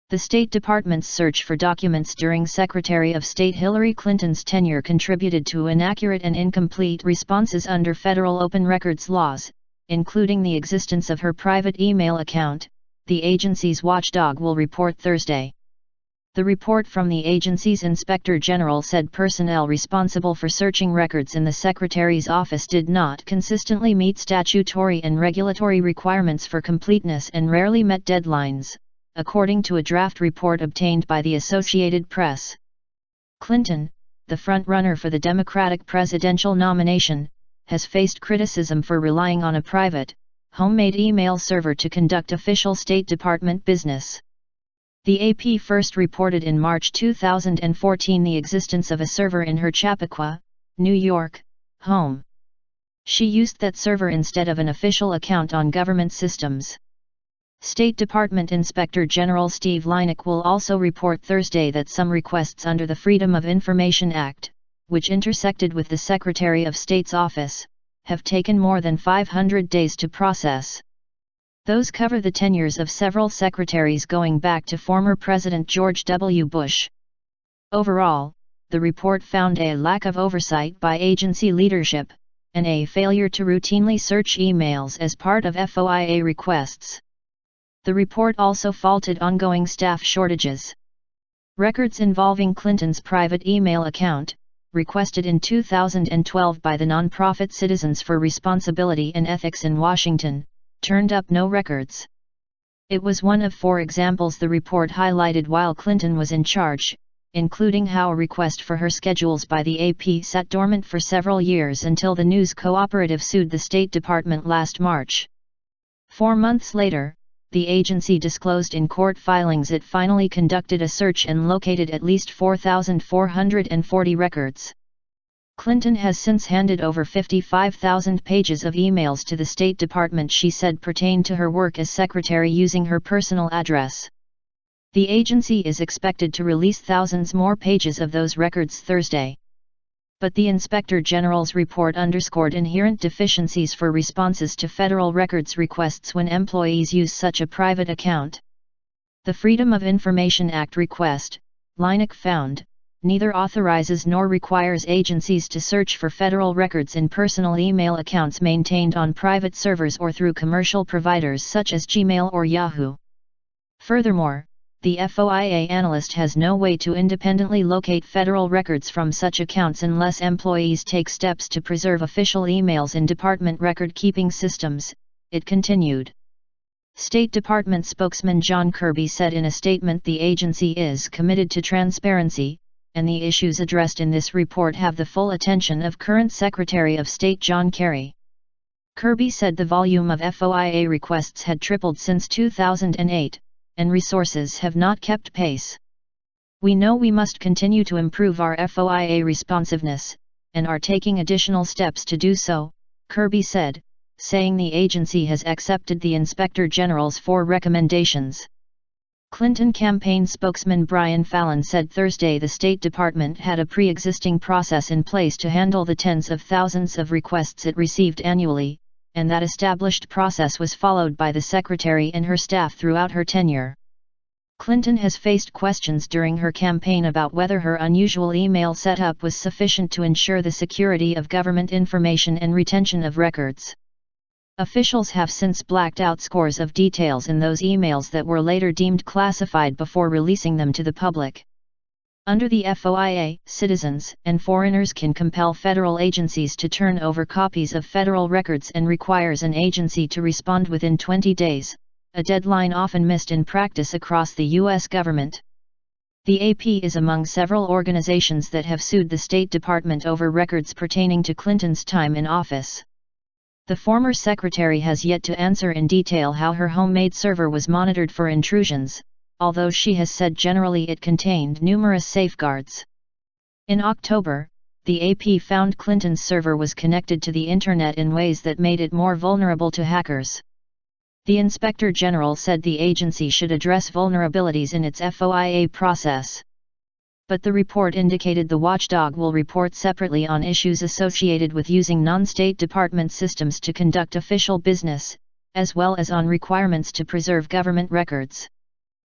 The State Department's search for documents during Secretary of State Hillary Clinton's tenure contributed to inaccurate and incomplete responses under federal open records laws, including the existence of her private email account, the agency's watchdog will report Thursday. The report from the agency's Inspector General said personnel responsible for searching records in the Secretary's office did not consistently meet statutory and regulatory requirements for completeness and rarely met deadlines, according to a draft report obtained by the Associated Press. Clinton, the front-runner for the Democratic presidential nomination, has faced criticism for relying on a private, homemade email server to conduct official State Department business. The AP first reported in March 2014 the existence of a server in her Chappaqua, New York, home. She used that server instead of an official account on government systems. State Department Inspector General Steve Linick will also report Thursday that some requests under the Freedom of Information Act, which intersected with the Secretary of State's office, have taken more than 500 days to process. Those cover the tenures of several secretaries going back to former President George W. Bush. Overall, the report found a lack of oversight by agency leadership, and a failure to routinely search emails as part of FOIA requests. The report also faulted ongoing staff shortages. Records involving Clinton's private email account, requested in 2012 by the nonprofit Citizens for Responsibility and Ethics in Washington, turned up no records. It was one of 4 examples the report highlighted while Clinton was in charge, including how a request for her schedules by the AP sat dormant for several years until the news cooperative sued the State Department last March. 4 months later, the agency disclosed in court filings it finally conducted a search and located at least 4,440 records. Clinton has since handed over 55,000 pages of emails to the State Department she said pertained to her work as secretary using her personal address. The agency is expected to release thousands more pages of those records Thursday. But the Inspector General's report underscored inherent deficiencies for responses to federal records requests when employees use such a private account. The Freedom of Information Act request, Linick found, neither authorizes nor requires agencies to search for federal records in personal email accounts maintained on private servers or through commercial providers such as Gmail or Yahoo. Furthermore, the FOIA analyst has no way to independently locate federal records from such accounts unless employees take steps to preserve official emails in department record-keeping systems, it continued. State Department spokesman John Kirby said in a statement the agency is committed to transparency, and the issues addressed in this report have the full attention of current Secretary of State John Kerry. Kirby said the volume of FOIA requests had tripled since 2008, and resources have not kept pace. We know we must continue to improve our FOIA responsiveness, and are taking additional steps to do so, Kirby said, saying the agency has accepted the Inspector General's 4 recommendations. Clinton campaign spokesman Brian Fallon said Thursday the State Department had a pre-existing process in place to handle the tens of thousands of requests it received annually, and that established process was followed by the Secretary and her staff throughout her tenure. Clinton has faced questions during her campaign about whether her unusual email setup was sufficient to ensure the security of government information and retention of records. Officials have since blacked out scores of details in those emails that were later deemed classified before releasing them to the public. Under the FOIA, citizens and foreigners can compel federal agencies to turn over copies of federal records and requires an agency to respond within 20 days, a deadline often missed in practice across the U.S. government. The AP is among several organizations that have sued the State Department over records pertaining to Clinton's time in office. The former secretary has yet to answer in detail how her homemade server was monitored for intrusions, although she has said generally it contained numerous safeguards. In October, the AP found Clinton's server was connected to the Internet in ways that made it more vulnerable to hackers. The Inspector General said the agency should address vulnerabilities in its FOIA process. But the report indicated the watchdog will report separately on issues associated with using non-State Department systems to conduct official business, as well as on requirements to preserve government records.